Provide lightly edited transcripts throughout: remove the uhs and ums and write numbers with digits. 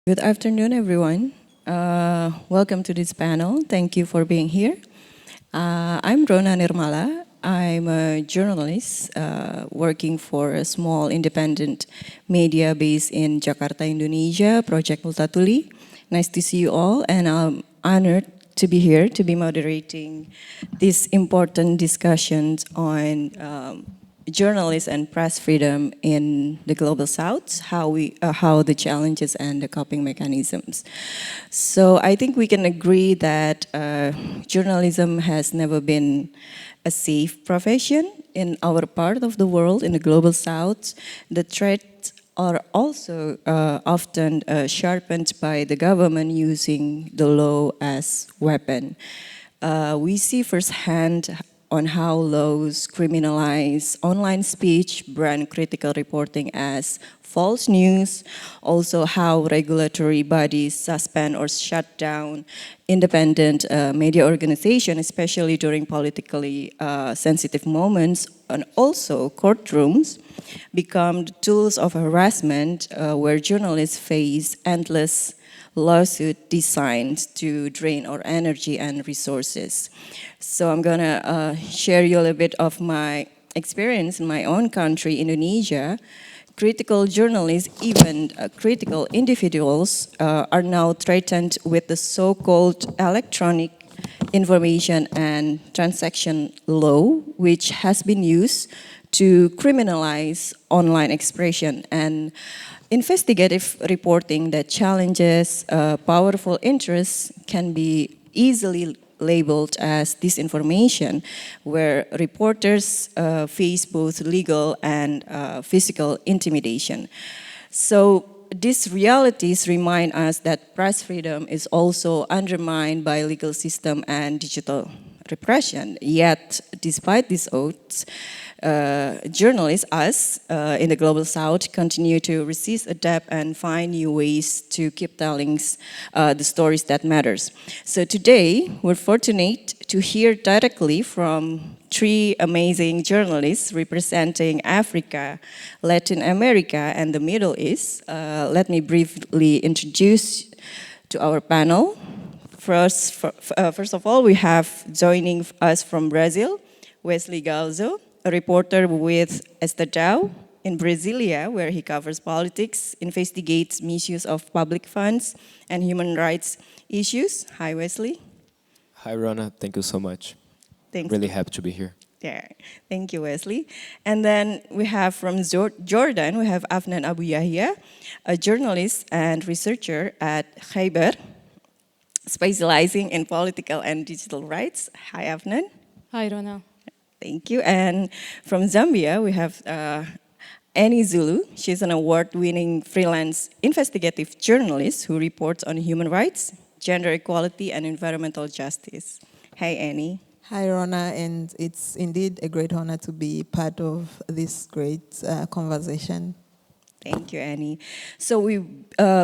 Good afternoon, everyone. Welcome to this panel. Thank you for being here. I'm Ronna Nirmala. I'm a journalist working for a small independent media based in Jakarta, Indonesia, Project Multatuli. Nice to see you all, and I'm honored to be here to be moderating these important discussions on journalists and press freedom in the global south, how the challenges and the coping mechanisms. So I think we can agree that journalism has never been a safe profession in our part of the world, in the global south. The threats are also often sharpened by the government using the law as weapon. We see firsthand on how laws criminalize online speech, brand critical reporting as false news, also how regulatory bodies suspend or shut down independent media organizations, especially during politically sensitive moments, and also courtrooms become tools of harassment where journalists face endless lawsuits designed to drain our energy and resources. So I'm gonna share you a little bit of my experience in my own country, Indonesia. Critical journalists, even critical individuals, are now threatened with the so-called electronic information and transaction law, which has been used to criminalize online expression and investigative reporting that challenges powerful interests can be easily labeled as disinformation, where reporters face both legal and physical intimidation. So these realities remind us that press freedom is also undermined by legal system and digital repression. Yet, despite these odds, journalists, us in the global south, continue to resist, adapt, and find new ways to keep telling the stories that matters. So today, we're fortunate to hear directly from three amazing journalists representing Africa, Latin America, and the Middle East. Let me briefly introduce to our panel. First of all, we have joining us from Brazil, Weslley Galzo, a reporter with Estadão in Brasilia, where he covers politics, investigates misuse of public funds, and human rights issues. Hi, Weslley. Hi, Ronna. Thank you so much. Thanks. Really happy to be here. Yeah, thank you, Weslley. And then we have from Jordan, we have Afnan Abu Yahia, a journalist and researcher at Khaybar, specializing in political and digital rights. Hi, Afnan. Hi, Ronna. Thank you. And from Zambia, we have Zulu. She's an award-winning freelance investigative journalist who reports on human rights, gender equality, and environmental justice. Hi, Annie. Hi, Ronna, and it's indeed a great honor to be part of this great conversation. Thank you, Annie. So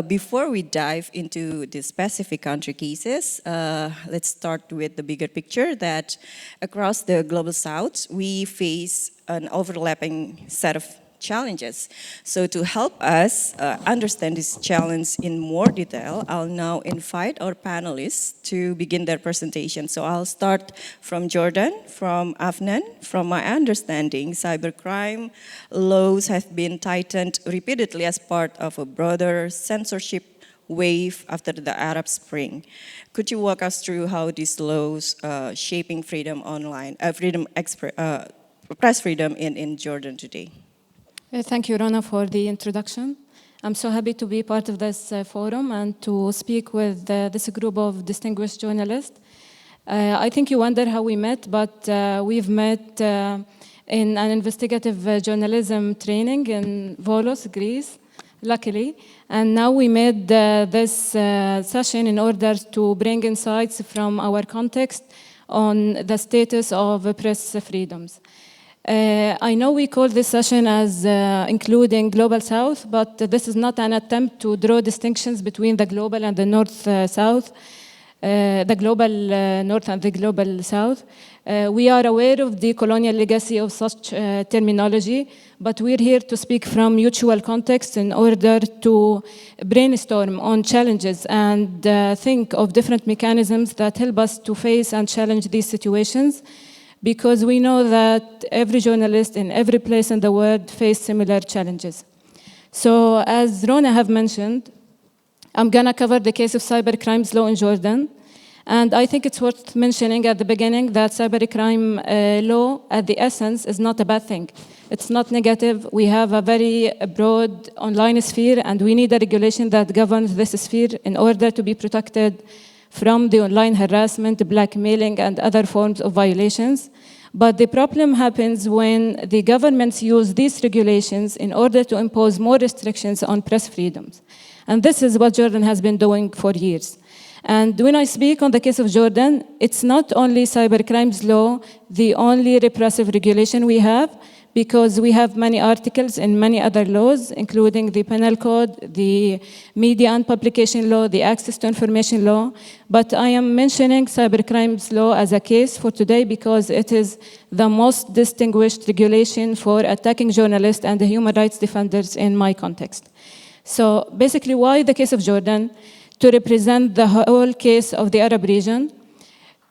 before we dive into the specific country cases, let's start with the bigger picture that across the global south, we face an overlapping set of challenges. So to help us understand this challenge in more detail, I'll now invite our panelists to begin their presentation. So I'll start from Jordan, from Afnan. From my understanding, cybercrime laws have been tightened repeatedly as part of a broader censorship wave after the Arab Spring. Could you walk us through how these laws shaping freedom online, press freedom in Jordan today? Thank you, Ronna, for the introduction. I'm so happy to be part of this forum and to speak with this group of distinguished journalists. I think you wonder how we met, but we've met in an investigative journalism training in Volos, Greece, luckily. And now we made this session in order to bring insights from our context on the status of press freedoms. I know we call this session as including Global South, but this is not an attempt to draw distinctions between the global and the North-South. the global north and the global south. We are aware of the colonial legacy of such terminology, but we're here to speak from mutual context in order to brainstorm on challenges and think of different mechanisms that help us to face and challenge these situations, because we know that every journalist in every place in the world face similar challenges. So as Ronna have mentioned, I'm gonna cover the case of cybercrimes law in Jordan. And I think it's worth mentioning at the beginning that cybercrime law, at the essence, is not a bad thing. It's not negative. We have a very broad online sphere, and we need a regulation that governs this sphere in order to be protected from the online harassment, blackmailing, and other forms of violations. But the problem happens when the governments use these regulations in order to impose more restrictions on press freedoms. And this is what Jordan has been doing for years. And when I speak on the case of Jordan, it's not only cybercrimes law, the only repressive regulation we have, because we have many articles in many other laws, including the penal code, the media and publication law, the access to information law. But I am mentioning cybercrimes law as a case for today because it is the most distinguished regulation for attacking journalists and the human rights defenders in my context. So basically, why the case of Jordan? To represent the whole case of the Arab region.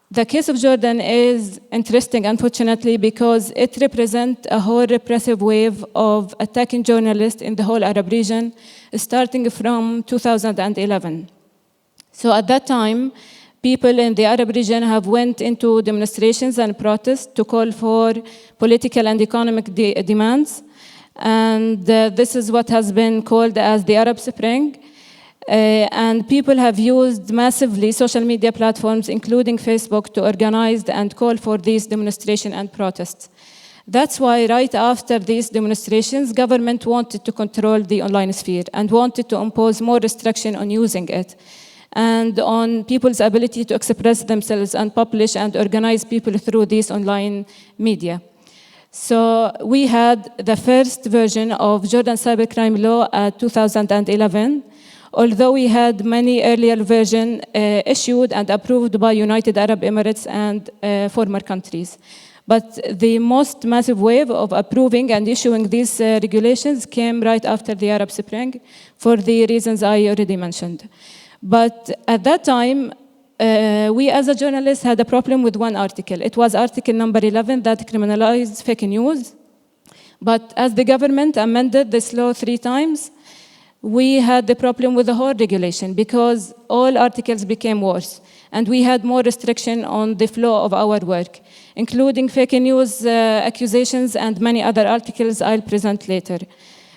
The case of Jordan is interesting, unfortunately, because it represents a whole repressive wave of attacking journalists in the whole Arab region, starting from 2011. So at that time, people in the Arab region have went into demonstrations and protests to call for political and economic demands. And this is what has been called as the Arab Spring. And people have used massively social media platforms, including Facebook, to organize and call for these demonstrations and protests. That's why right after these demonstrations, government wanted to control the online sphere and wanted to impose more restriction on using it and on people's ability to express themselves and publish and organize people through these online media. So we had the first version of Jordan cybercrime law at 2011. Although we had many earlier versions issued and approved by United Arab Emirates and former countries. But the most massive wave of approving and issuing these regulations came right after the Arab Spring for the reasons I already mentioned. But at that time, we as a journalist had a problem with one article. It was article number 11 that criminalized fake news. But as the government amended this law 3 times, we had the problem with the whole regulation because all articles became worse. And we had more restriction on the flow of our work, including fake news accusations and many other articles I'll present later.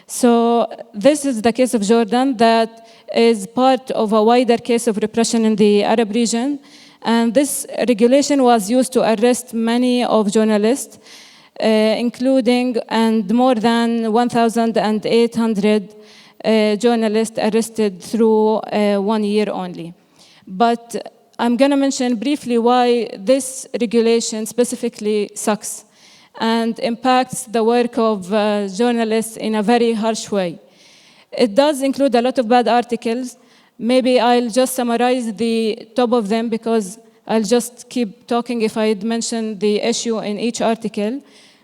So this is the case of Jordan that is part of a wider case of repression in the Arab region. And this regulation was used to arrest many of journalists, including and more than 1,800 journalists arrested through 1 year only. But I'm going to mention briefly why this regulation specifically sucks and impacts the work of journalists in a very harsh way. It does include a lot of bad articles. Maybe I'll just summarize the top of them because I'll just keep talking if I'd mention the issue in each article.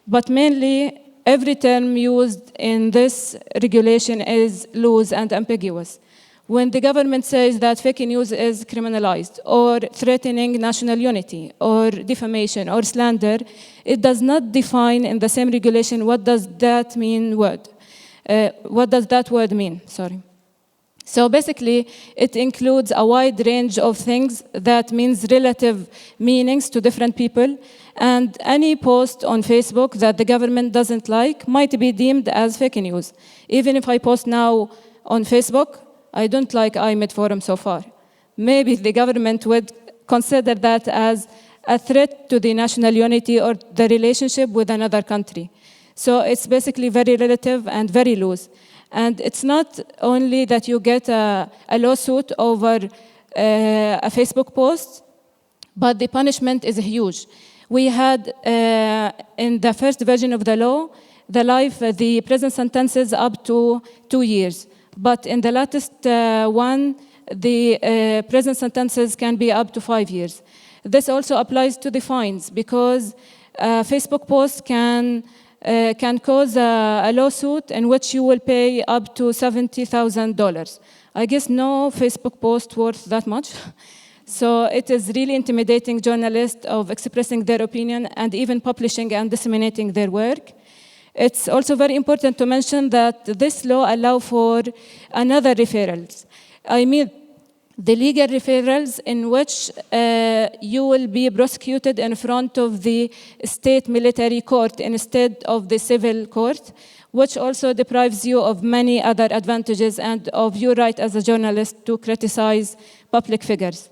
But mainly, every term used in this regulation is loose and ambiguous. When the government says that fake news is criminalized or threatening national unity or defamation or slander, it does not define in the same regulation what does that mean word. What does that word mean? Sorry. So basically, it includes a wide range of things that means relative meanings to different people. And any post on Facebook that the government doesn't like might be deemed as fake news. Even if I post now on Facebook, I don't like IMED Forum so far. Maybe the government would consider that as a threat to the national unity or the relationship with another country. So it's basically very relative and very loose. And it's not only that you get a lawsuit over a Facebook post, but the punishment is huge. We had, in the first version of the law, the prison sentences up to 2 years. But in the latest one, the prison sentences can be up to 5 years. This also applies to the fines because Facebook posts can cause a lawsuit in which you will pay up to $70,000. I guess no Facebook post worth that much. So it is really intimidating journalists of expressing their opinion and even publishing and disseminating their work. It's also very important to mention that this law allows for another referrals. I mean, the legal referrals in which you will be prosecuted in front of the state military court instead of the civil court, which also deprives you of many other advantages and of your right as a journalist to criticize public figures.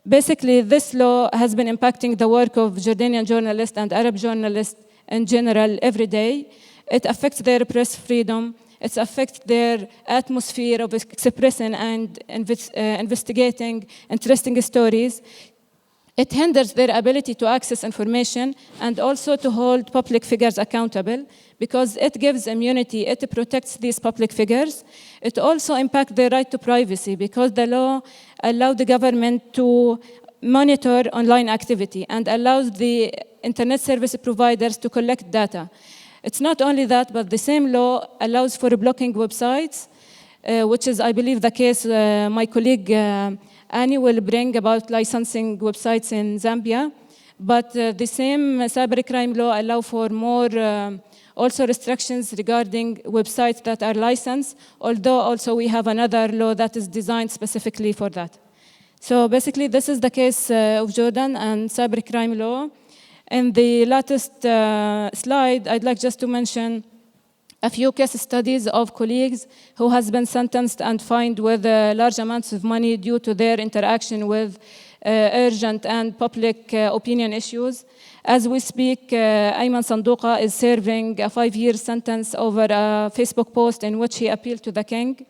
Basically, this law has been impacting the work of Jordanian journalists and Arab journalists in general every day. It affects their press freedom. It affects their atmosphere of expressing and investigating interesting stories. It hinders their ability to access information and also to hold public figures accountable because it gives immunity, it protects these public figures. It also impacts their right to privacy because the law allows the government to monitor online activity and allows the internet service providers to collect data. It's not only that, but the same law allows for blocking websites, which is, I believe, the case my colleague Annie will bring about licensing websites in Zambia. But the same cybercrime law allows for more also restrictions regarding websites that are licensed, although also we have another law that is designed specifically for that. So basically, this is the case of Jordan and cybercrime law. In the latest slide, I'd like just to mention a few case studies of colleagues who has been sentenced and fined with large amounts of money due to their interaction with urgent and public opinion issues. As we speak, Ayman Sanduqa is serving a 5-year sentence over a Facebook post in which he appealed to the king.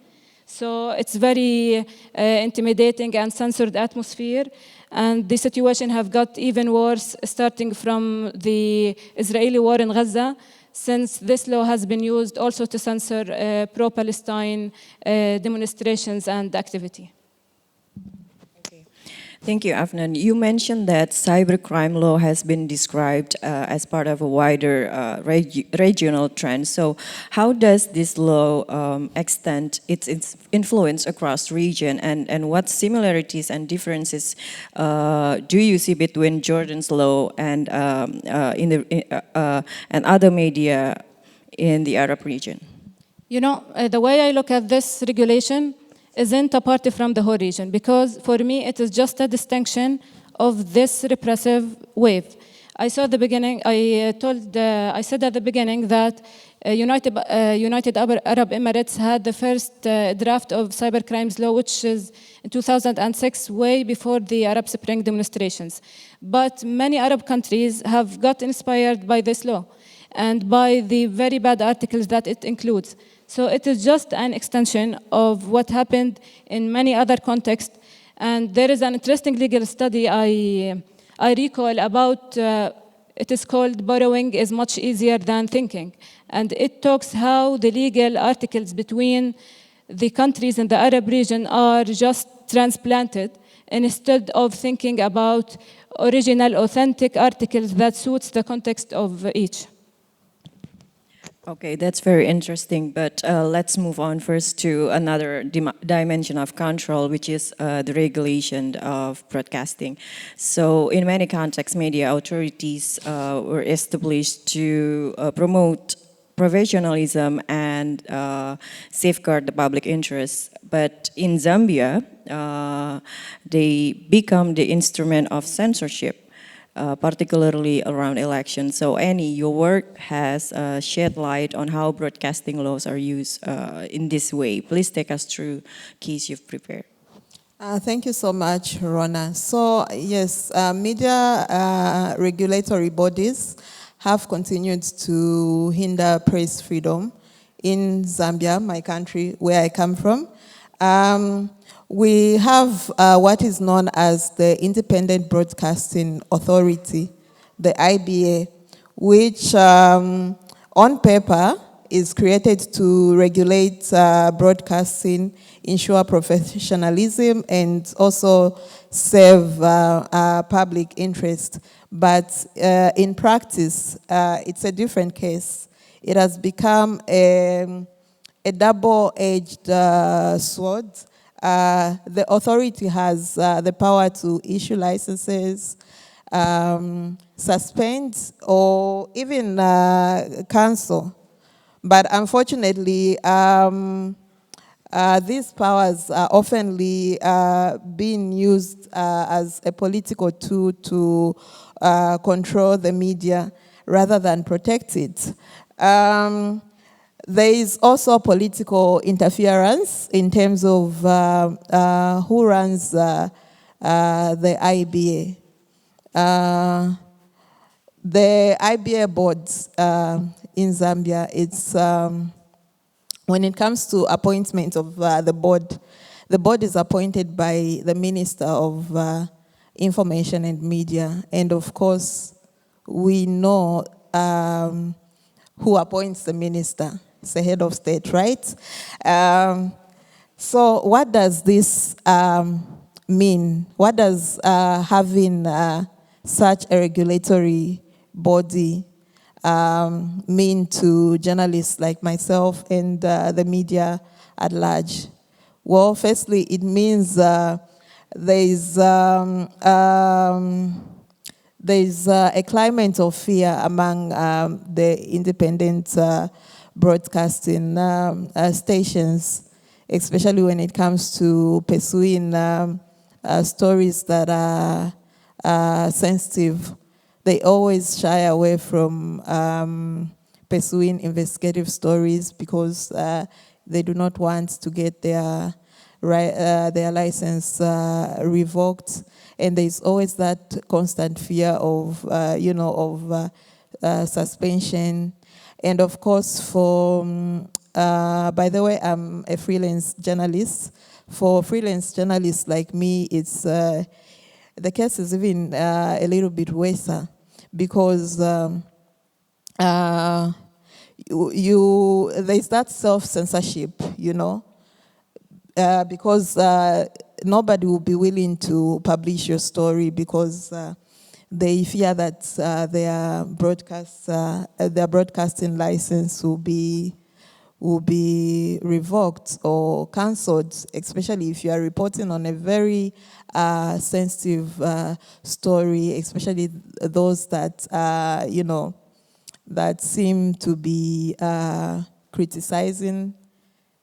So it's very intimidating and censored atmosphere. And the situation have got even worse starting from the Israeli war in Gaza, since this law has been used also to censor pro-Palestine demonstrations and activity. Thank you, Afnan. You mentioned that cybercrime law has been described as part of a wider regional trend. So how does this law extend its influence across region, and what similarities and differences do you see between Jordan's law and and other media in the Arab region? You know, the way I look at this regulation isn't apart from the whole region, because for me it is just a distinction of this repressive wave. I saw at the beginning, I said at the beginning that United Arab Emirates had the first draft of cybercrimes law, which is in 2006, way before the Arab Spring demonstrations. But many Arab countries have got inspired by this law and by the very bad articles that it includes. So it is just an extension of what happened in many other contexts. And there is an interesting legal study I recall about, it is called Borrowing is Much Easier Than Thinking. And it talks how the legal articles between the countries in the Arab region are just transplanted instead of thinking about original, authentic articles that suits the context of each. Okay, that's very interesting, but let's move on first to another dimension of control, which is the regulation of broadcasting. So in many contexts, media authorities were established to promote professionalism and safeguard the public interest. But in Zambia, they become the instrument of censorship. Particularly around elections. So Annie, your work has shed light on how broadcasting laws are used in this way. Please take us through keys you've prepared. Thank you so much, Ronna. So yes, media regulatory bodies have continued to hinder press freedom in Zambia, my country, where I come from. We have what is known as the Independent Broadcasting Authority, the IBA, which on paper is created to regulate broadcasting, ensure professionalism, and also serve public interest. But in practice, it's a different case. It has become a double-edged sword. The authority has the power to issue licenses, suspend, or even cancel. But unfortunately, these powers are often being used as a political tool to control the media rather than protect it. There is also political interference in terms of who runs the IBA. The IBA board in Zambia, it's when it comes to appointment of the board is appointed by the Minister of Information and Media, and of course, we know who appoints the minister. It's the head of state, right? So what does this mean? What does having such a regulatory body mean to journalists like myself and the media at large? Well, firstly, it means there's a climate of fear among the independent broadcasting stations, especially when it comes to pursuing stories that are sensitive. They always shy away from pursuing investigative stories because they do not want to get their license revoked. And there's always that constant fear of, suspension. And of course, by the way, I'm a freelance journalist. For freelance journalists like me, it's the case is even a little bit worse because there's that self-censorship, because nobody will be willing to publish your story because they fear that their broadcasting license will be revoked or cancelled, especially if you are reporting on a very sensitive story, especially those that that seem to be criticizing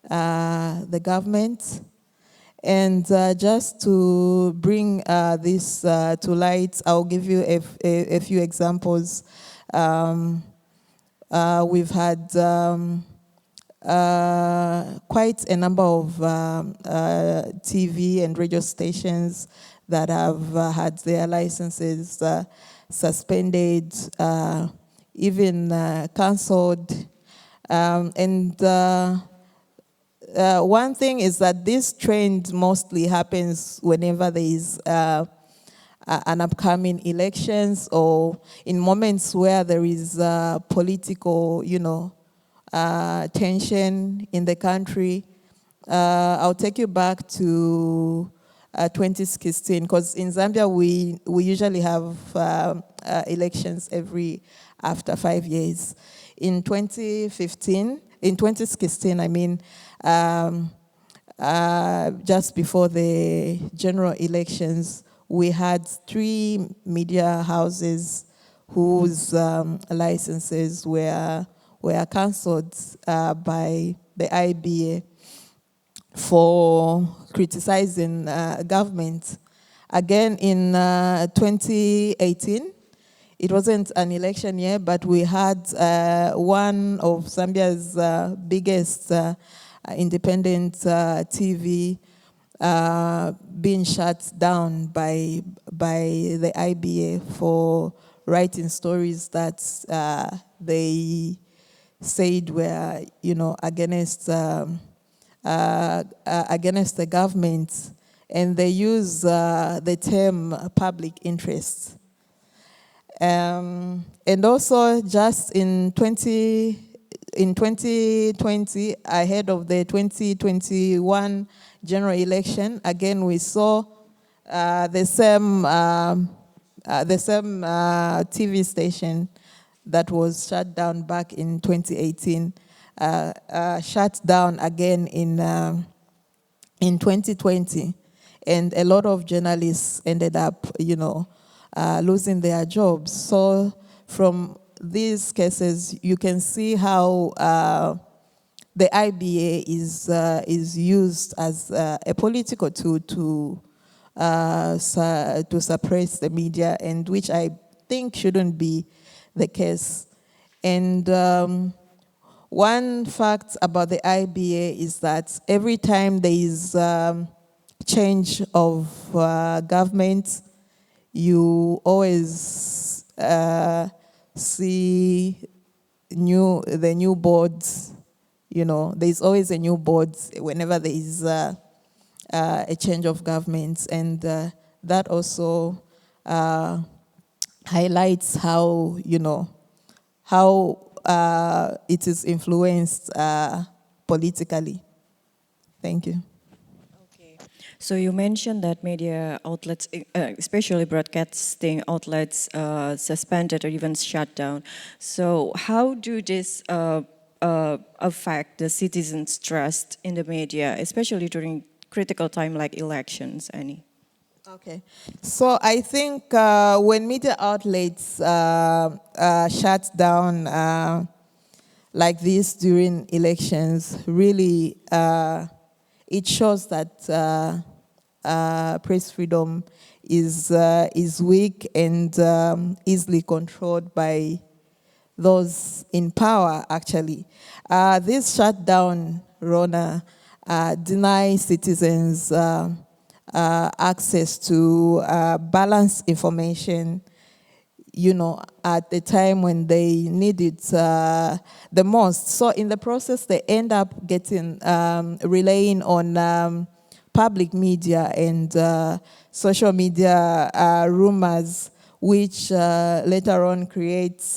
the government. And just to bring this to light, I'll give you a few examples. We've had quite a number of TV and radio stations that have had their licenses suspended, even cancelled. One thing is that this trend mostly happens whenever there is an upcoming elections or in moments where there is political, tension in the country. I'll take you back to 2016, because in Zambia we usually have elections after 5 years. In 2016, I mean, just before the general elections, we had 3 media houses whose licenses were cancelled by the IBA for criticizing government. Again, in 2018, it wasn't an election year, but we had one of Zambia's biggest independent TV being shut down by the IBA for writing stories that they said were, against the government, and they use the term public interest. And also, just in in 2020, ahead of the 2021 general election, again we saw the same TV station that was shut down back in 2018, shut down again in 2020, and a lot of journalists ended up, losing their jobs. So from these cases, you can see how the IBA is used as a political tool to suppress the media, and which I think shouldn't be the case. And one fact about the IBA is that every time there is change of government, you always see the new boards. There's always a new board whenever there is a change of government, and that also highlights how it is influenced politically. Thank you. Okay. So you mentioned that media outlets, especially broadcasting outlets, suspended or even shut down. So how do this affect the citizens' trust in the media, especially during critical time like elections, Annie? Okay, so I think when media outlets shut down like this during elections, really it shows that press freedom is weak and easily controlled by those in power, actually. This shutdown, Ronna, deny citizens access to balanced information, at the time when they need it the most. So in the process, they end up relying on public media and social media rumors, which later on creates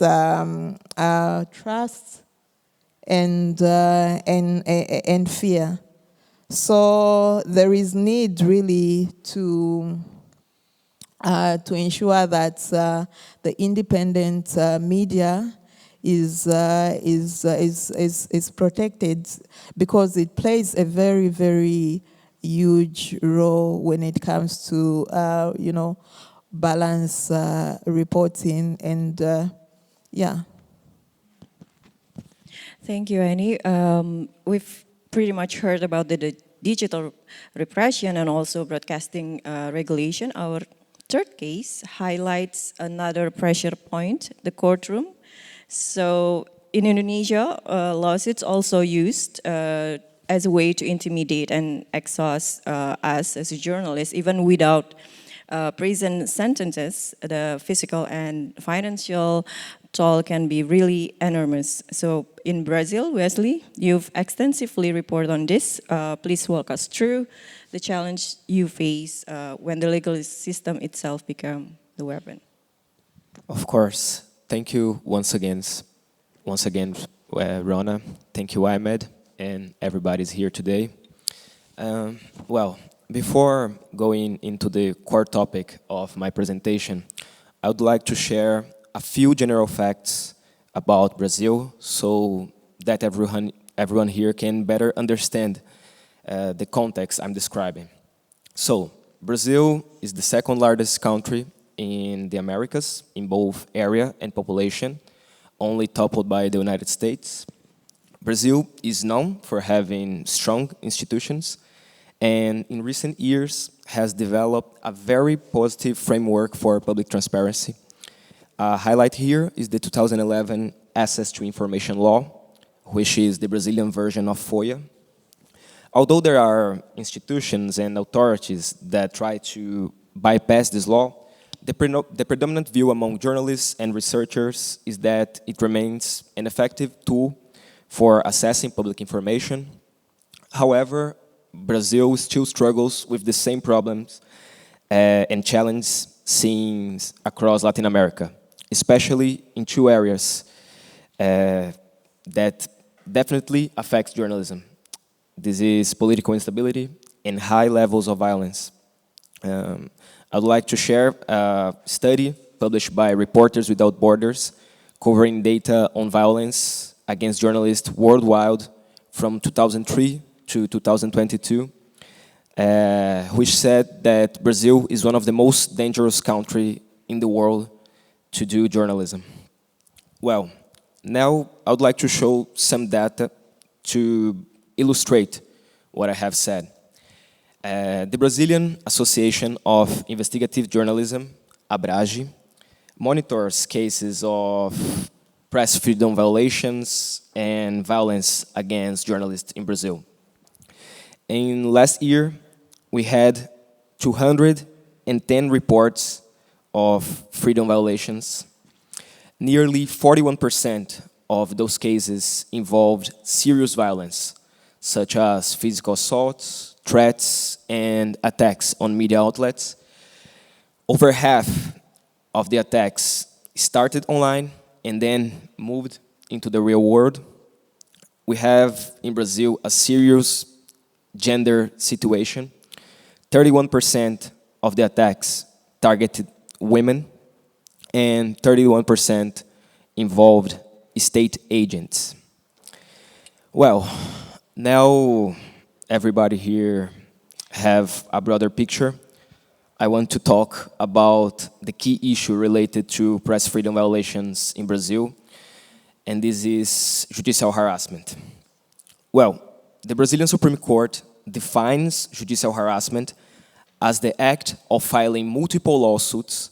trust and fear. So there is need really to ensure that the independent media is protected, because it plays a very, very huge role when it comes to balance reporting and yeah. Thank you, Annie. We've pretty much heard about the digital repression and also broadcasting regulation. Our third case highlights another pressure point, the courtroom. So in Indonesia, lawsuits also used as a way to intimidate and exhaust us as journalists, even without prison sentences. The physical and financial toll can be really enormous. So in Brazil, Weslley, you've extensively reported on this. Please walk us through the challenge you face when the legal system itself become the weapon. Of course. Thank you once again, Ronna. Thank you, Ahmed, and everybody's here today. Well, before going into the core topic of my presentation, I would like to share a few general facts about Brazil so that everyone here can better understand the context I'm describing. So, Brazil is the second largest country in the Americas in both area and population, only toppled by the United States. Brazil is known for having strong institutions, and in recent years has developed a very positive framework for public transparency. Highlight here is the 2011 Access to Information Law, which is the Brazilian version of FOIA. Although there are institutions and authorities that try to bypass this law, the predominant view among journalists and researchers is that it remains an effective tool for assessing public information. However, Brazil still struggles with the same problems and challenges seen across Latin America, especially in two areas that definitely affects journalism. This is political instability and high levels of violence. I'd like to share a study published by Reporters Without Borders covering data on violence against journalists worldwide from 2003 to 2022, which said that Brazil is one of the most dangerous countries in the world to do journalism. Well, now I would like to show some data to illustrate what I have said. The Brazilian Association of Investigative Journalism, ABRAGE, monitors cases of press freedom violations and violence against journalists in Brazil. In last year, we had 210 reports of freedom violations. Nearly 41% of those cases involved serious violence, such as physical assaults, threats, and attacks on media outlets. Over half of the attacks started online and then moved into the real world. We have in Brazil a serious gender situation. 31% of the attacks targeted women, and 31% involved state agents. Well, now everybody here have a broader picture. I want to talk about the key issue related to press freedom violations in Brazil, and this is judicial harassment. Well, the Brazilian Supreme Court defines judicial harassment as the act of filing multiple lawsuits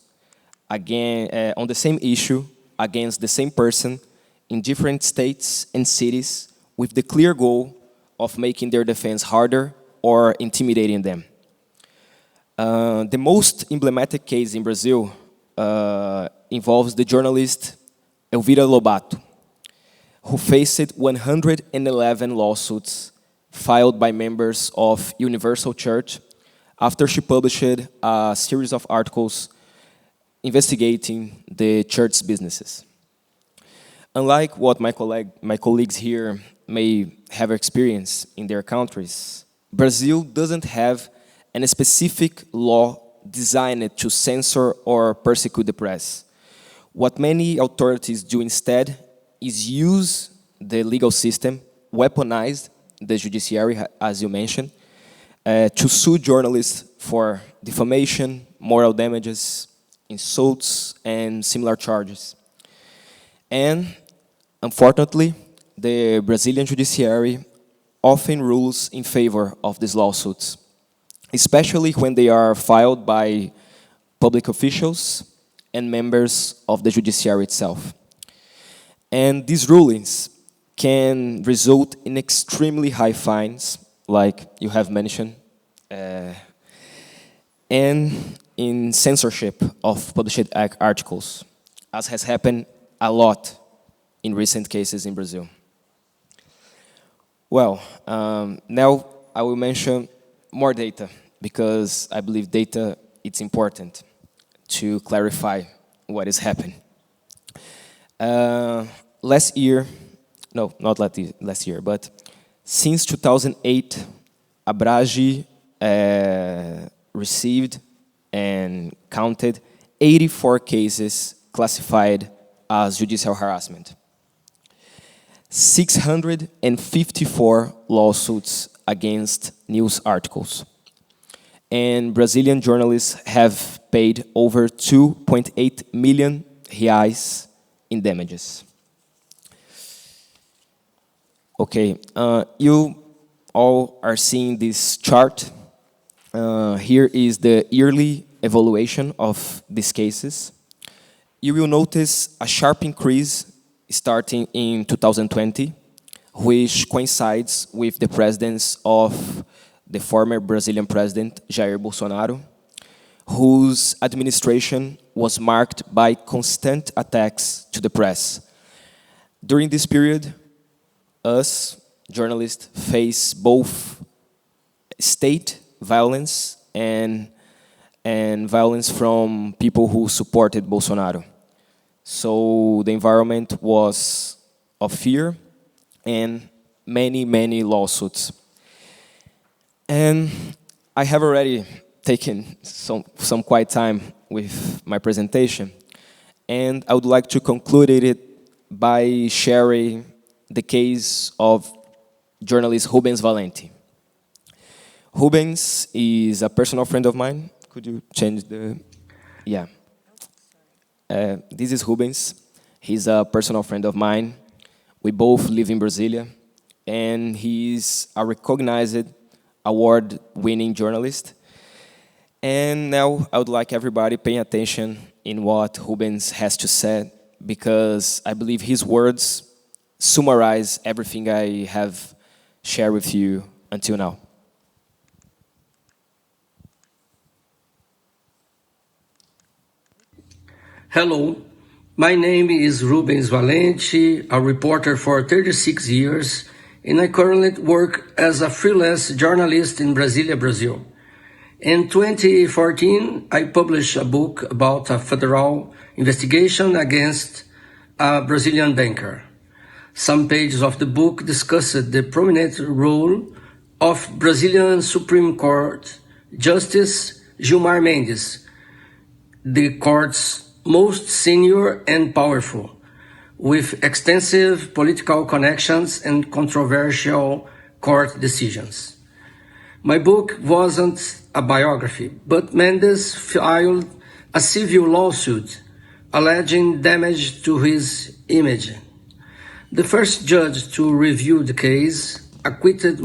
again, on the same issue against the same person in different states and cities with the clear goal of making their defense harder or intimidating them. The most emblematic case in Brazil involves the journalist Elvira Lobato, who faced 111 lawsuits filed by members of Universal Church after she published a series of articles investigating the church's businesses. Unlike what my colleagues here may have experienced in their countries, Brazil doesn't have a specific law designed to censor or persecute the press. What many authorities do instead is use the legal system, weaponize the judiciary, as you mentioned, to sue journalists for defamation, moral damages, insults, and similar charges. And unfortunately, the Brazilian judiciary often rules in favor of these lawsuits, especially when they are filed by public officials and members of the judiciary itself. And these rulings can result in extremely high fines, like you have mentioned, and in censorship of published articles, as has happened a lot in recent cases in Brazil. Well, now I will mention more data, because I believe data it's important to clarify what is happening. Last year, no, not last year, but since 2008, ABRAGE received and counted 84 cases classified as judicial harassment. 654 lawsuits against news articles. And Brazilian journalists have paid over 2.8 million reais in damages. Okay, you all are seeing this chart. Here is the yearly evaluation of these cases. You will notice a sharp increase starting in 2020, which coincides with the presence of the former Brazilian president, Jair Bolsonaro, whose administration was marked by constant attacks to the press. During this period, us, journalists, face both state violence and violence from people who supported Bolsonaro. So the environment was of fear and many, many lawsuits. And I have already taken some quiet time with my presentation, and I would like to conclude it by sharing the case of journalist Rubens Valente. Rubens is a personal friend of mine. Could you change the... Yeah. This is Rubens. He's a personal friend of mine. We both live in Brasilia, and he's a recognized award-winning journalist. And now I would like everybody paying attention in what Rubens has to say, because I believe his words summarize everything I have shared with you until now. Hello, my name is Rubens Valente, a reporter for 36 years, and I currently work as a freelance journalist in Brasilia, Brazil. In 2014, I published a book about a federal investigation against a Brazilian banker. Some pages of the book discussed the prominent role of Brazilian Supreme Court Justice Gilmar Mendes, the court's most senior and powerful, with extensive political connections and controversial court decisions. My book wasn't a biography, but Mendes filed a civil lawsuit alleging damage to his image. The first judge to review the case acquitted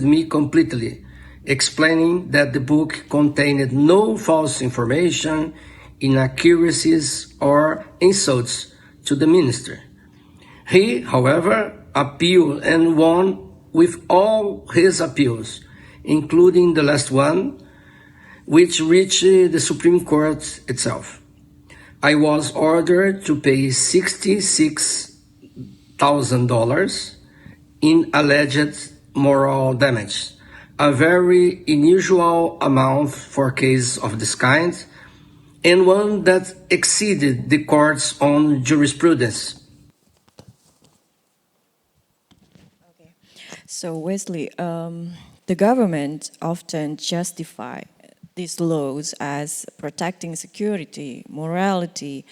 me completely, explaining that the book contained no false information, inaccuracies, or insults to the minister. He, however, appealed and won with all his appeals, including the last one, which reached the Supreme Court itself. I was ordered to pay $66,000 in alleged moral damage, a very unusual amount for a case of this kind, and one that exceeded the court's own jurisprudence. Okay. So Weslley, the government often justify these laws as protecting security, morality,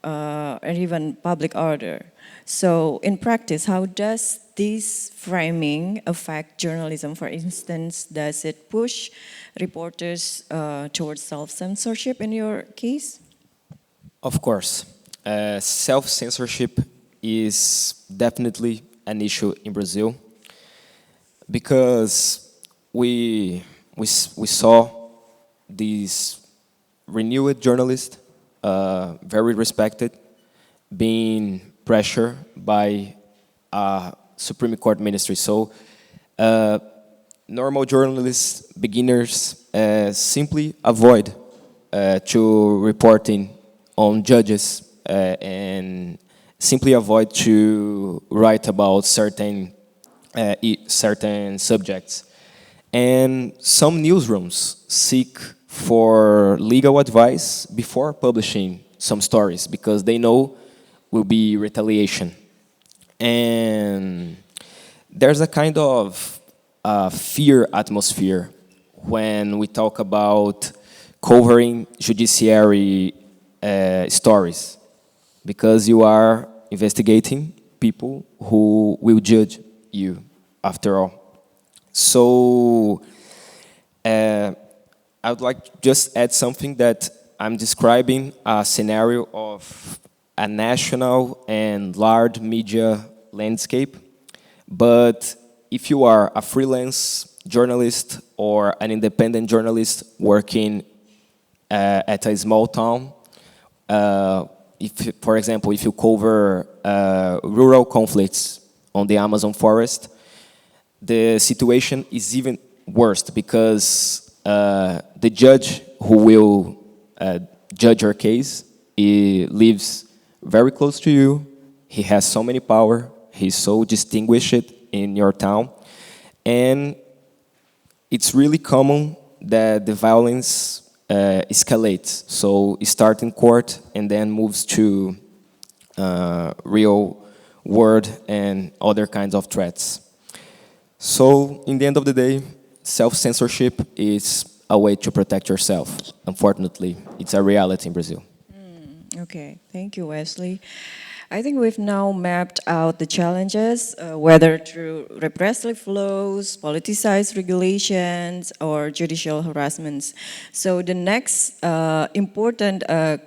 and even public order. So in practice, how does this framing affect journalism? For instance, does it push reporters towards self-censorship in your case? Of course. Self-censorship is definitely an issue in Brazil, because we saw these renewed journalists, very respected, being pressured by a Supreme Court ministry. So normal journalists, beginners, simply avoid to reporting on judges and simply avoid to write about certain subjects. And some newsrooms seek for legal advice before publishing some stories, because they know will be retaliation. And there's a kind of fear atmosphere when we talk about covering judiciary stories, because you are investigating people who will judge you after all. So I would like to just add something, that I'm describing a scenario of a national and large media landscape. But if you are a freelance journalist or an independent journalist working at a small town, if, for example, if you cover rural conflicts on the Amazon forest, the situation is even worse, because the judge who will judge your case, he lives very close to you. He has so many power. He's so distinguished in your town. And it's really common that the violence escalates. So it starts in court and then moves to real word, and other kinds of threats. So, in the end of the day, self-censorship is a way to protect yourself. Unfortunately, it's a reality in Brazil. Okay, thank you, Weslley. I think we've now mapped out the challenges, whether through repressive laws, politicized regulations, or judicial harassments. So the next important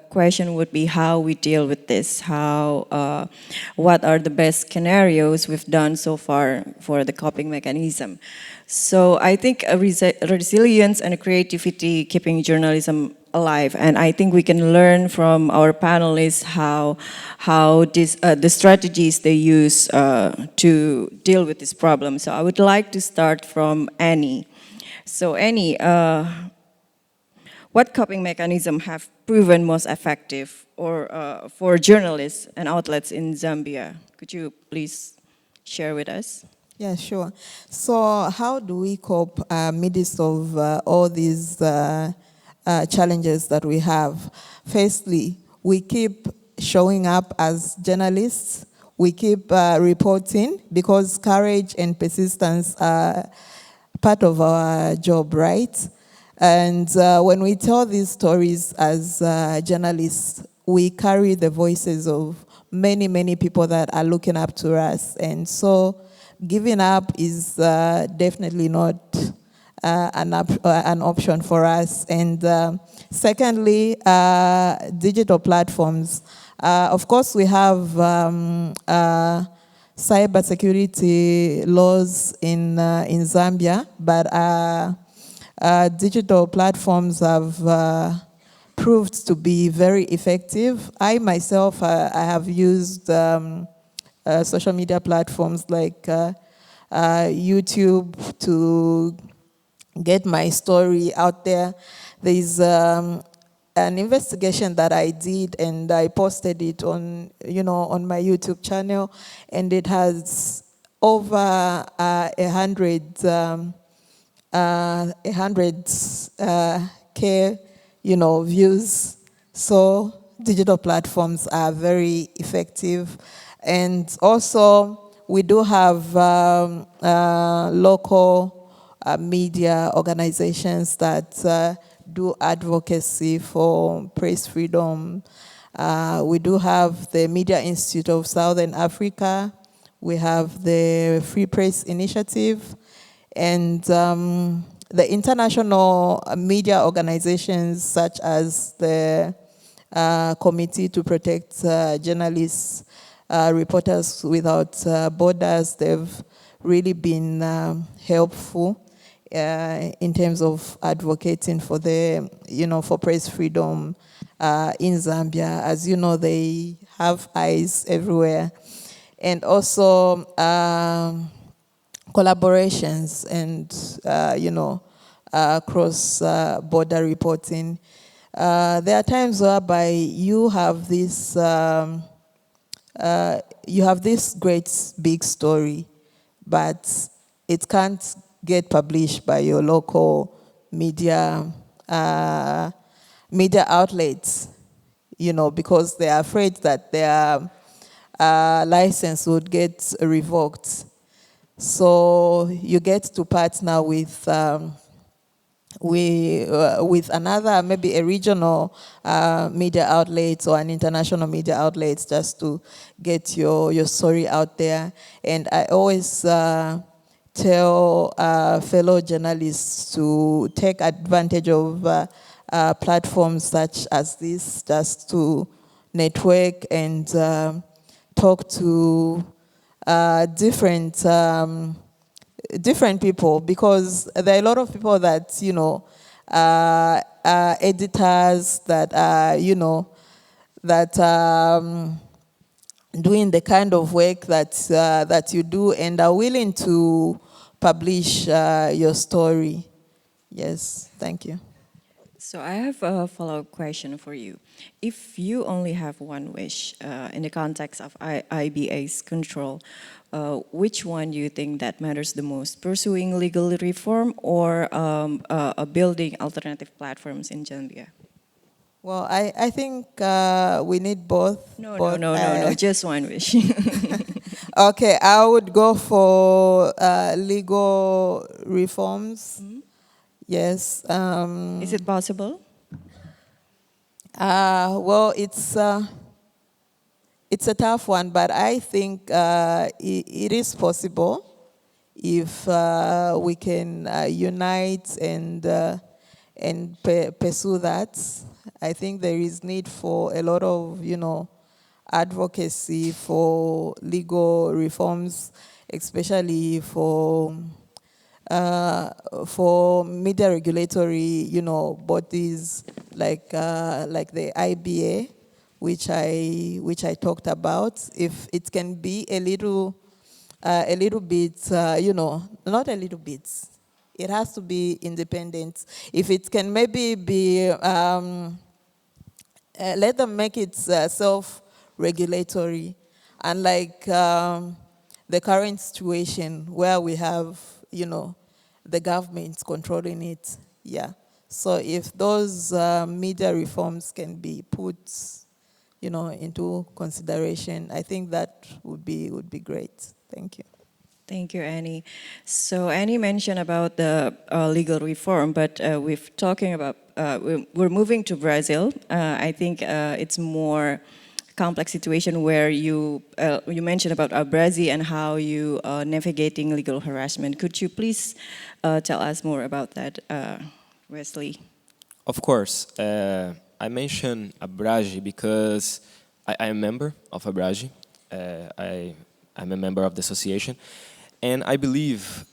question would be how we deal with this. What are the best scenarios we've done so far for the coping mechanism? So I think resilience and creativity keeping journalism alive, and I think we can learn from our panelists how the strategies they use to deal with this problem. So I would like to start from Annie. So Annie, what coping mechanism have proven most effective or for journalists and outlets in Zambia? Could you please share with us? Yeah, sure. So how do we cope midst of all these challenges that we have? Firstly, we keep showing up as journalists. We keep reporting because courage and persistence are part of our job, right? And when we tell these stories as journalists, we carry the voices of many, many people that are looking up to us. And so giving up is definitely not an option for us. And secondly, digital platforms. Of course, we have cybersecurity laws in Zambia, but digital platforms have proved to be very effective. I myself, I have used social media platforms like YouTube to get my story out there. There's an investigation that I did, and I posted it on, on my YouTube channel, and it has over 100K, views. So digital platforms are very effective. And also, we do have local media organizations that do advocacy for press freedom. We do have the Media Institute of Southern Africa. We have the Free Press Initiative. And the international media organizations such as the Committee to Protect Journalists, Reporters Without Borders, they've really been helpful in terms of advocating for for press freedom in Zambia. As you know, they have eyes everywhere. And also collaborations and, cross-border reporting. There are times whereby you have this great big story, but it can't get published by your local media outlets, because they are afraid that their license would get revoked. So you get to partner with another, maybe a regional media outlet or an international media outlet, just to get your story out there. And I always tell fellow journalists to take advantage of platforms such as this, just to network and talk to different people, because there are a lot of people that, editors that are, that doing the kind of work that you do and are willing to publish your story. Yes, thank you. So I have a follow-up question for you. If you only have one wish in the context of IBA's control, which one do you think that matters the most? Pursuing legal reform or building alternative platforms in Zambia? Well, I think we need both. No, just one wish. Okay, I would go for legal reforms. Yes. Is it possible? Well, it's a tough one, but I think it is possible if we can unite and pursue that. I think there is need for a lot of, advocacy for legal reforms, especially for media regulatory, bodies like the IBA, which I talked about. If it can be a little bit, not a little bit. It has to be independent. If it can maybe be, let them make it self-regulatory, unlike the current situation where we have, the government controlling it. Yeah. So if those media reforms can be put, into consideration, I think that would be great. Thank you. Thank you, Annie. So Annie mentioned about the legal reform, but we've talking about we're moving to Brazil. I think it's more complex situation where you mentioned about Brazil and how you navigating legal harassment. Could you please tell us more about that, Weslley? Of course. I mentioned Abrage because I am a member of Abrage. I'm a member of the association. And I believe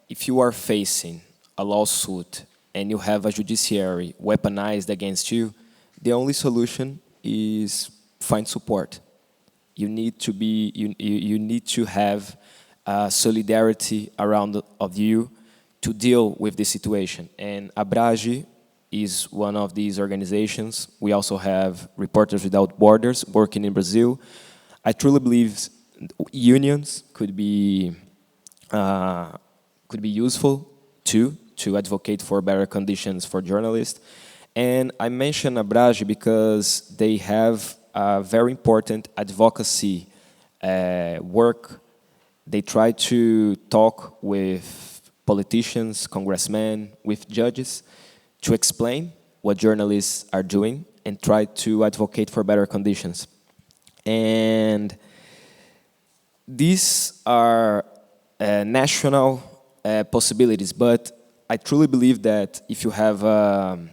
if you are facing a lawsuit and you have a judiciary weaponized against you, the only solution is find support. You need to be, you need to have solidarity around of you to deal with this situation. And Abrage is one of these organizations. We also have Reporters Without Borders working in Brazil. I truly believe unions could be useful too, to advocate for better conditions for journalists. And I mention Abrage because they have a very important advocacy work. They try to talk with politicians, congressmen, with judges to explain what journalists are doing and try to advocate for better conditions. And these are national possibilities, but I truly believe that if you have a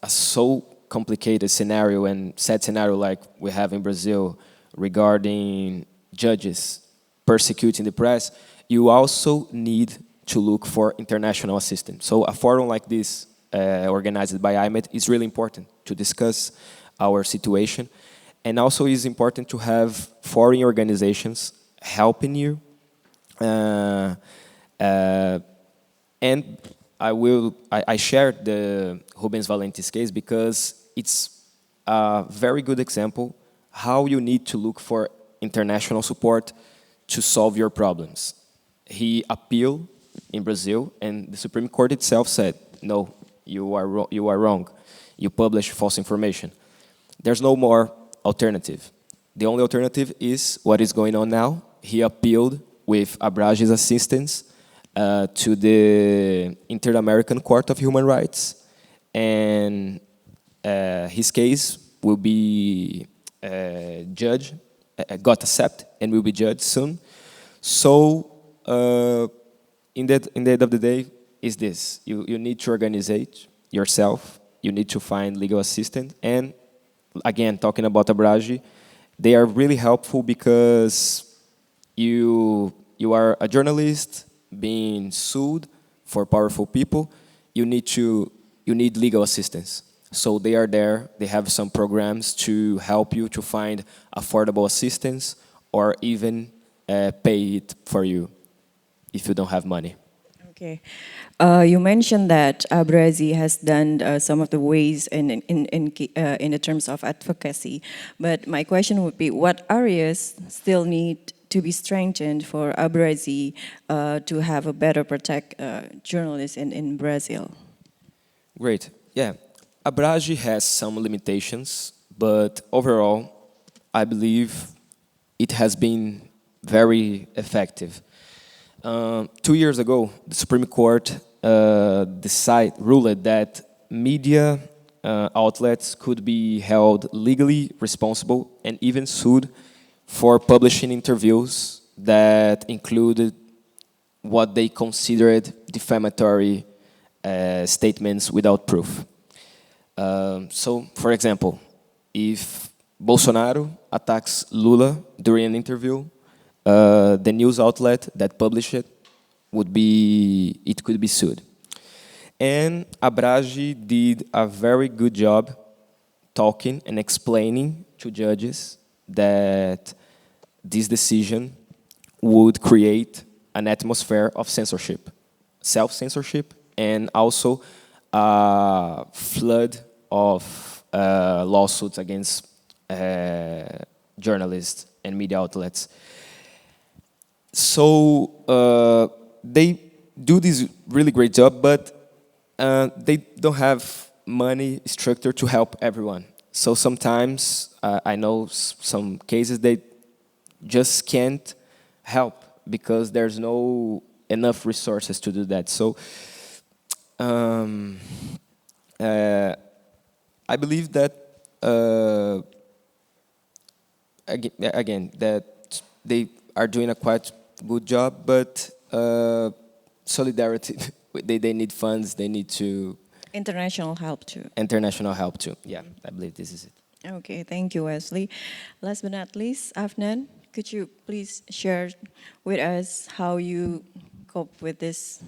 so complicated scenario and sad scenario like we have in Brazil regarding judges persecuting the press, you also need to look for international assistance. So a forum like this, organized by IMED, is really important to discuss our situation. And also it's important to have foreign organizations helping you. And I shared the Rubens Valenti's case because it's a very good example how you need to look for international support to solve your problems. He appealed in Brazil, and the Supreme Court itself said, no, you are wrong. You publish false information. There's no more alternative. The only alternative is what is going on now. He appealed with Abrage's assistance to the Inter-American Court of Human Rights, and his case will be judged, got accepted, and will be judged soon. So, in the end of the day, is this: you need to organize yourself. You need to find legal assistance, and again, talking about Abrage, they are really helpful because you are a journalist being sued for powerful people. You need legal assistance. So they are there. They have some programs to help you to find affordable assistance or even pay it for you if you don't have money. Okay. You mentioned that Abrage has done some of the ways in the terms of advocacy, but my question would be, what areas still need to be strengthened for Abrage to have a better protect journalists in Brazil? Great. Yeah. Abrage has some limitations, but overall, I believe it has been very effective. 2 years ago, the Supreme Court ruled that media outlets could be held legally responsible and even sued for publishing interviews that included what they considered defamatory statements without proof. So, for example, if Bolsonaro attacks Lula during an interview, the news outlet that published it could be sued. And Abrage did a very good job talking and explaining to judges that this decision would create an atmosphere of censorship, self-censorship, and also a flood of lawsuits against journalists and media outlets. So they do this really great job, but they don't have money structure to help everyone. So sometimes I know some cases they just can't help because there's no enough resources to do that. So I believe that again that they are doing a quite good job, but solidarity. They need funds. They need to International help too. international help too. Yeah, I believe this is it. Okay, thank you, Weslley. Last but not least, Afnan, could you please share with us how you cope with this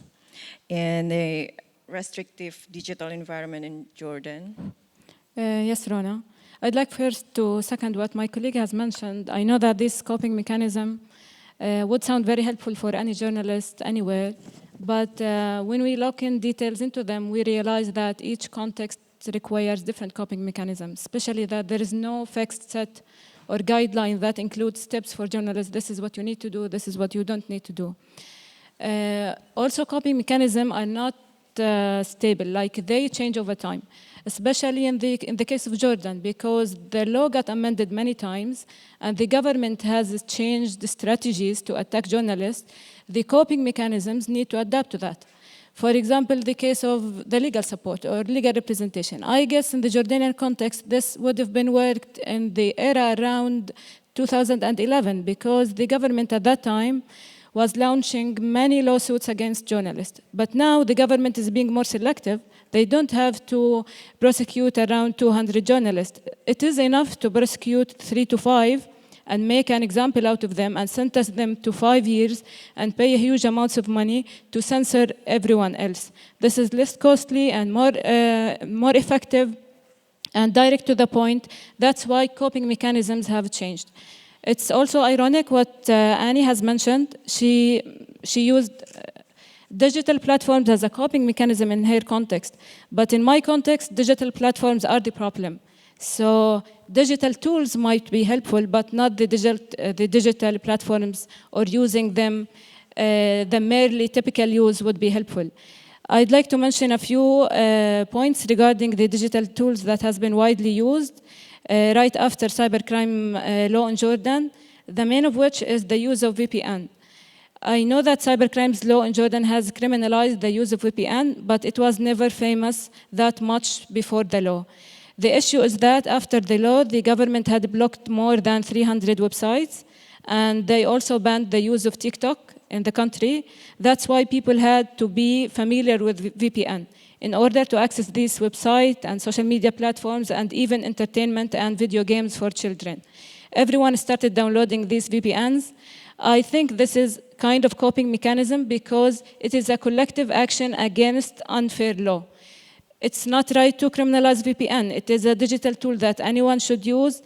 in a restrictive digital environment in Jordan? Yes, Ronna. I'd like first to second what my colleague has mentioned. I know that this coping mechanism would sound very helpful for any journalist anywhere, but when we look in details into them, we realize that each context requires different coping mechanisms, especially that there is no fixed set or guideline that includes steps for journalists. This is what you need to do, this is what you don't need to do. Also, coping mechanisms are not stable, like they change over time, especially in the case of Jordan, because the law got amended many times and the government has changed strategies to attack journalists. The coping mechanisms need to adapt to that. For example, the case of the legal support or legal representation. I guess in the Jordanian context, this would have been worked in the era around 2011 because the government at that time was launching many lawsuits against journalists. But now the government is being more selective. They don't have to prosecute around 200 journalists. It is enough to prosecute 3 to 5 and make an example out of them and sentence them to 5 years and pay huge amounts of money to censor everyone else. This is less costly and more effective and direct to the point. That's why coping mechanisms have changed. It's also ironic what Annie has mentioned. She used digital platforms as a coping mechanism in her context. But in my context, digital platforms are the problem. So digital tools might be helpful, but not the digital platforms, or using them, the merely typical use would be helpful. I'd like to mention a few points regarding the digital tools that has been widely used right after cybercrime law in Jordan, the main of which is the use of VPN. I know that cybercrimes law in Jordan has criminalized the use of VPN, but it was never famous that much before the law. The issue is that after the law, the government had blocked more than 300 websites, and they also banned the use of TikTok in the country. That's why people had to be familiar with VPN in order to access these websites and social media platforms and even entertainment and video games for children. Everyone started downloading these VPNs. I think this is kind of coping mechanism because it is a collective action against unfair law. It's not right to criminalize VPN. It is a digital tool that anyone should use,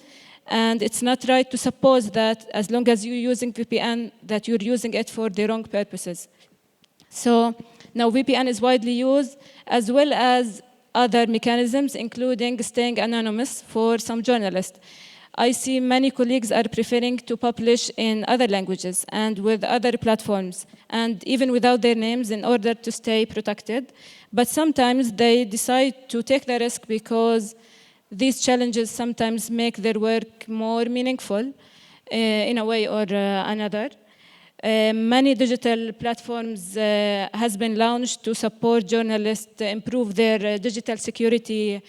and it's not right to suppose that as long as you're using VPN, that you're using it for the wrong purposes. So now VPN is widely used, as well as other mechanisms, including staying anonymous for some journalists. I see many colleagues are preferring to publish in other languages and with other platforms, and even without their names in order to stay protected. But sometimes they decide to take the risk because these challenges sometimes make their work more meaningful. in a way or another. Many digital platforms has been launched to support journalists to improve their digital security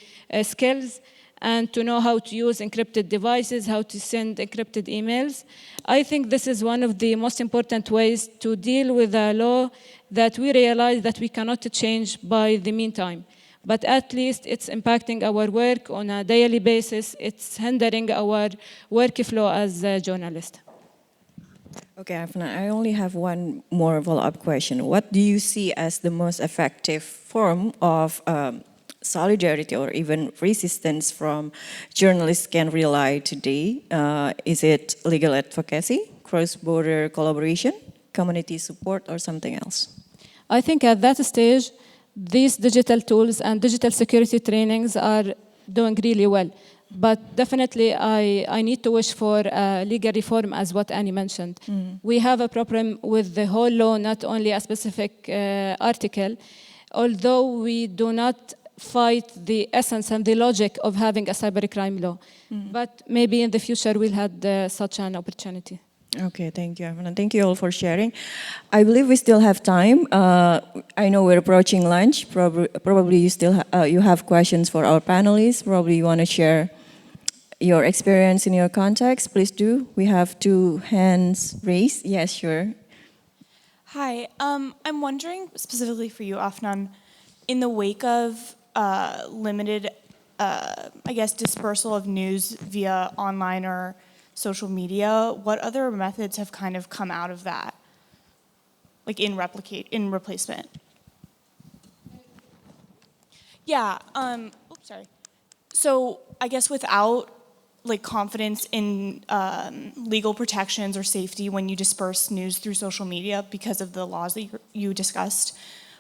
skills and to know how to use encrypted devices, how to send encrypted emails. I think this is one of the most important ways to deal with a law that we realize that we cannot change by the meantime. But at least it's impacting our work on a daily basis. It's hindering our workflow as a journalist. Okay, Afnan, I only have one more follow-up question. What do you see as the most effective form of solidarity or even resistance from journalists can rely today? Is it legal advocacy, cross-border collaboration, community support, or something else? I think at that stage, these digital tools and digital security trainings are doing really well. But definitely, I need to wish for legal reform, as what Annie mentioned. We have a problem with the whole law, not only a specific article, although we do not fight the essence and the logic of having a cybercrime law. But maybe in the future, we'll have such an opportunity. Okay, thank you, Afnan. Thank you all for sharing. I believe we still have time. I know we're approaching lunch. Probably you still you have questions for our panelists. Probably you want to share your experience in your context. Please do. We have 2 hands raised. Yes, sure. Hi, I'm wondering specifically for you, Afnan, in the wake of limited, I guess, dispersal of news via online or social media, what other methods have kind of come out of that, like in replacement? Yeah. Oops, sorry. So I guess without like confidence in legal protections or safety when you disperse news through social media because of the laws that you discussed,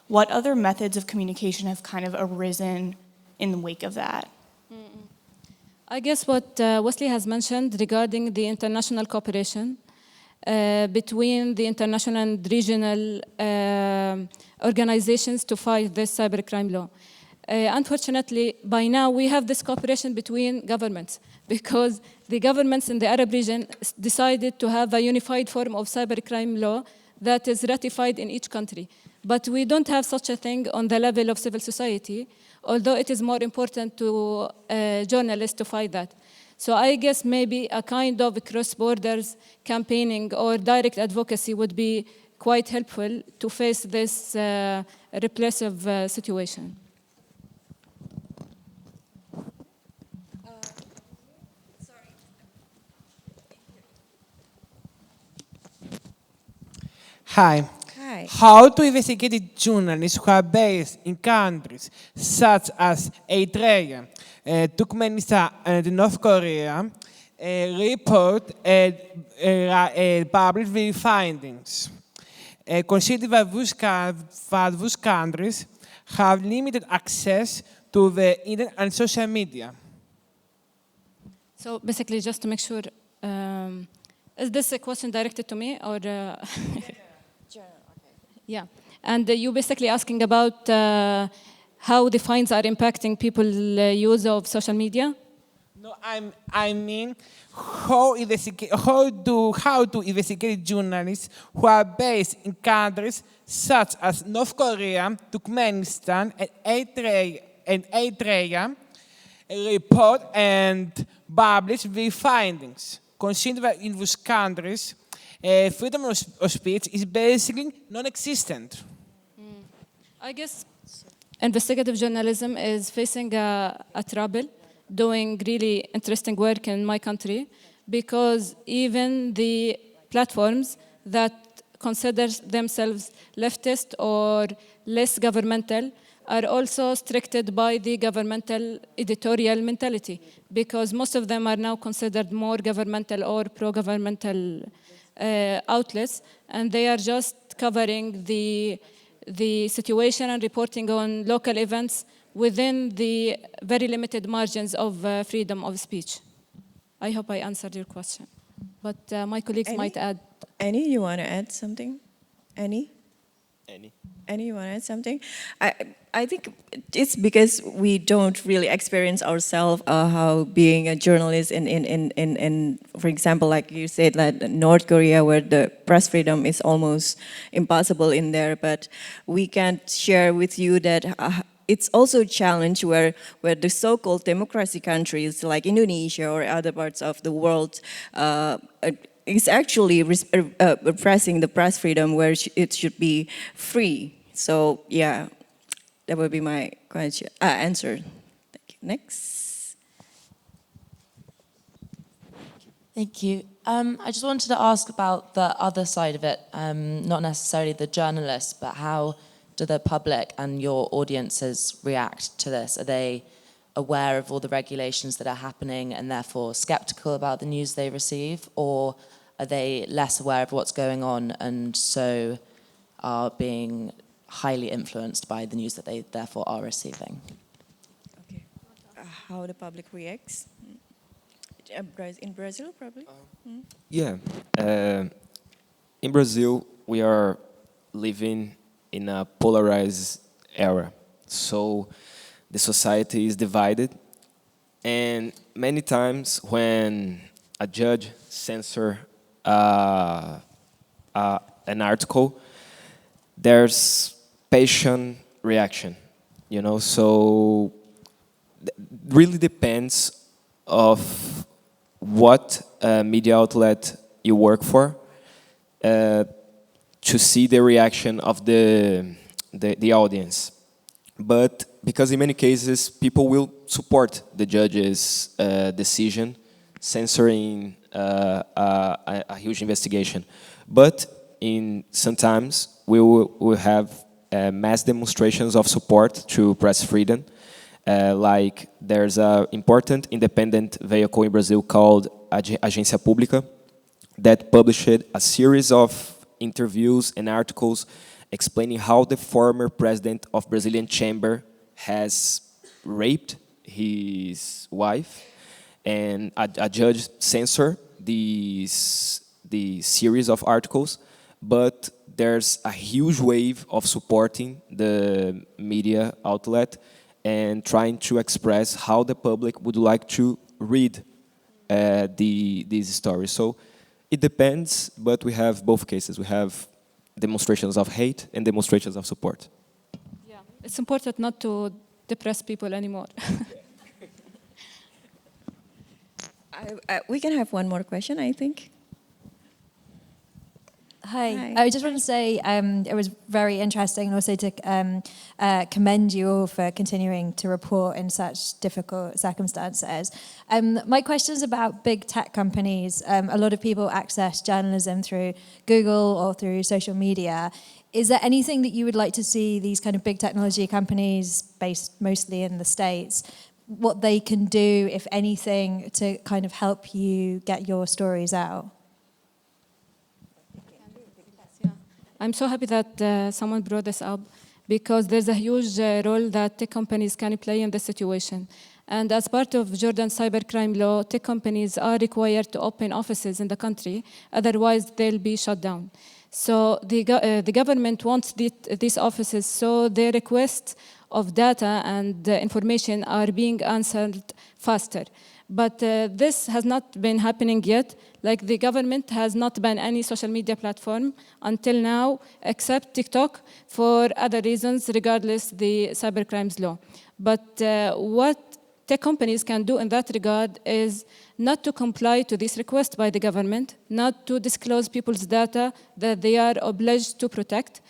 what other methods of communication have kind of arisen in the wake of that? I guess what Weslley has mentioned regarding the international cooperation between the international and regional organizations to fight this cybercrime law. Unfortunately, by now we have this cooperation between governments because the governments in the Arab region decided to have a unified form of cybercrime law that is ratified in each country. But we don't have such a thing on the level of civil society, although it is more important to journalists to fight that. So I guess maybe a kind of cross-borders campaigning or direct advocacy would be quite helpful to face this repressive situation. Hi. Hi. How to investigate journalists who are based in countries such as Eritrea, Turkmenistan, and North Korea report and publish their findings? Consider that those countries have limited access to the internet and social media. So basically, just to make sure, is this a question directed to me or? Yeah, and you're basically asking about how the fines are impacting people's use of social media? No, I mean how to investigate journalists who are based in countries such as North Korea, Turkmenistan, and Eritrea report and publish their findings. Consider that in those countries, freedom of speech is basically non-existent. I guess investigative journalism is facing a trouble doing really interesting work in my country because even the platforms that consider themselves leftist or less governmental are also restricted by the governmental editorial mentality because most of them are now considered more governmental or pro-governmental outlets, and they are just covering the situation and reporting on local events within the very limited margins of freedom of speech. I hope I answered your question, but my colleagues might add. Annie, you want to add something? Annie? Anyone add something? I think it's because we don't really experience ourselves how being a journalist in, for example, like you said, like North Korea, where the press freedom is almost impossible in there. But we can't share with you that it's also a challenge where the so-called democracy countries like Indonesia or other parts of the world is actually repressing the press freedom where it should be free. So yeah, that would be my question, answer. Thank you. Next. Thank you. I just wanted to ask about the other side of it, not necessarily the journalists, but how do the public and your audiences react to this? Are they aware of all the regulations that are happening and therefore skeptical about the news they receive, or are they less aware of what's going on and so are being highly influenced by the news that they therefore are receiving? Okay. How the public reacts? In Brazil, probably? Yeah. In Brazil, we are living in a polarized era. So the society is divided. And many times when a judge censors an article, there's patient reaction, you know. So really depends of what media outlet you work for to see the reaction of the audience. But because in many cases people will support the judge's decision censoring a huge investigation, but sometimes we will have mass demonstrations of support to press freedom. Like there's an important independent vehicle in Brazil called Agência Pública that published a series of interviews and articles explaining how the former president of Brazilian Chamber has raped his wife, and a judge censored the series of articles, but there's a huge wave of supporting the media outlet and trying to express how the public would like to read these stories. So it depends, but we have both cases. We have demonstrations of hate and demonstrations of support. Yeah, it's important not to depress people anymore. We can have one more question, I think. Hi. I just want to say it was very interesting, and also to commend you all for continuing to report in such difficult circumstances. My question is about big tech companies. A lot of people access journalism through Google or through social media. Is there anything that you would like to see these kind of big technology companies, based mostly in the States, what they can do, if anything, to kind of help you get your stories out? I'm so happy that someone brought this up, because there's a huge role that tech companies can play in this situation. And as part of Jordan's cybercrime law, tech companies are required to open offices in the country, otherwise they'll be shut down. So the government wants these offices, so their requests of data and information are being answered faster. But this has not been happening yet. Like, the government has not banned any social media platform until now, except TikTok, for other reasons, regardless the cybercrimes law. But what tech companies can do in that regard is not to comply to this request by the government, not to disclose people's data that they are obliged to protect,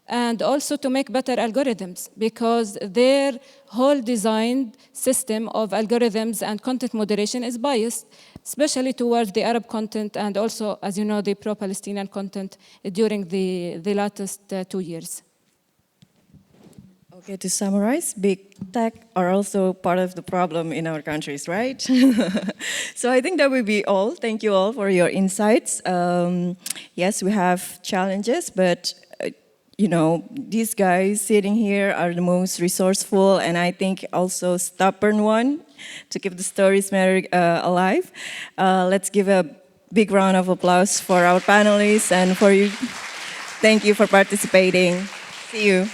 and also to make better algorithms, because their whole designed system of algorithms and content moderation is biased, especially towards the Arab content and also, as you know, the pro-Palestinian content during the latest 2 years. Okay, to summarize, big tech are also part of the problem in our countries, right? So I think that will be all. Thank you all for your insights. Yes, we have challenges, but you know, these guys sitting here are the most resourceful and I think also stubborn one to keep the stories matter alive. Let's give a big round of applause for our panelists and for you. Thank you for participating. See you.